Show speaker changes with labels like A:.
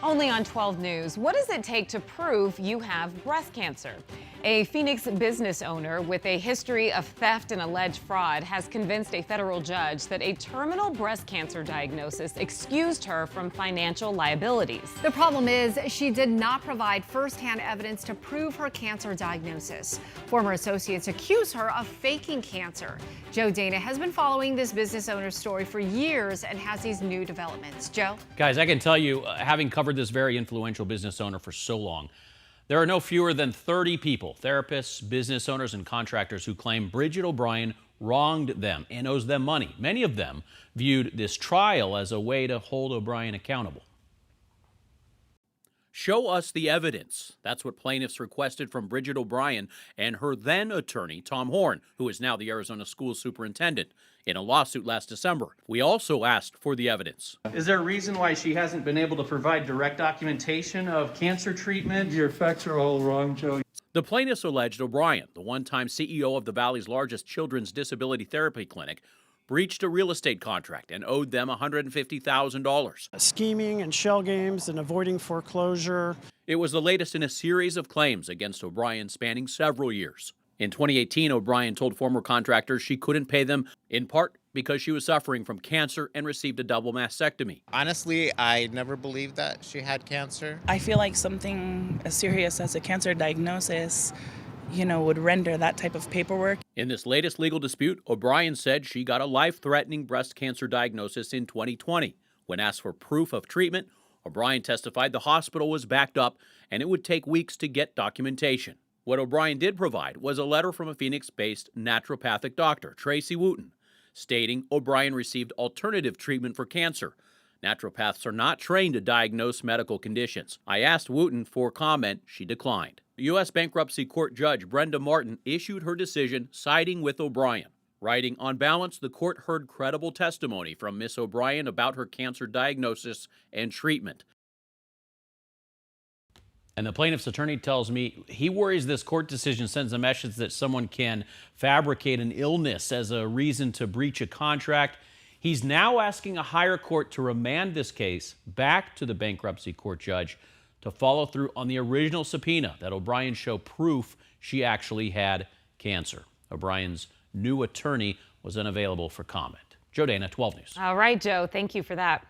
A: Only on 12 News, what does it take to prove you have breast cancer? A Phoenix business owner with a history of theft and alleged fraud has convinced a federal judge that a terminal breast cancer diagnosis excused her from financial liabilities.
B: The problem is she did not provide firsthand evidence to prove her cancer diagnosis. Former associates accuse her of faking cancer. Joe Dana has been following this business owner's story for years and has these new developments. Joe?
C: Guys, I can tell you, having covered this very influential business owner for so long, there are no fewer than 30 people, therapists, business owners, and contractors who claim Bridget O'Brien wronged them and owes them money. Many of them viewed this trial as a way to hold O'Brien accountable. Show us the evidence. That's what plaintiffs requested from Bridget O'Brien and her then attorney, Tom Horn, who is now the Arizona school superintendent, in a lawsuit last December. We also asked for the evidence.
D: Is there a reason why she hasn't been able to provide direct documentation of cancer treatment?
E: Your facts are all wrong, Joe.
C: The plaintiffs alleged O'Brien, the one-time CEO of the Valley's largest children's disability therapy clinic, breached a real estate contract and owed them $150,000.
F: Scheming and shell games and avoiding foreclosure.
C: It was the latest in a series of claims against O'Brien spanning several years. In 2018, O'Brien told former contractors she couldn't pay them, in part because she was suffering from cancer and received a double mastectomy.
G: Honestly, I never believed that she had cancer.
H: I feel like something as serious as a cancer diagnosis, would render that type of paperwork.
C: In this latest legal dispute, O'Brien said she got a life-threatening breast cancer diagnosis in 2020. When asked for proof of treatment, O'Brien testified the hospital was backed up and it would take weeks to get documentation. What O'Brien did provide was a letter from a Phoenix-based naturopathic doctor, Tracy Wooten, stating O'Brien received alternative treatment for cancer. Naturopaths are not trained to diagnose medical conditions. I asked Wooten for comment. She declined. U.S. Bankruptcy Court Judge Brenda Martin issued her decision siding with O'Brien, writing, "On balance, the court heard credible testimony from Miss O'Brien about her cancer diagnosis and treatment." And the plaintiff's attorney tells me he worries this court decision sends a message that someone can fabricate an illness as a reason to breach a contract. He's now asking a higher court to remand this case back to the bankruptcy court judge to follow through on the original subpoena that O'Brien show proof she actually had cancer. O'Brien's new attorney was unavailable for comment. Joe Dana, 12 News.
A: All right, Joe, thank you for that.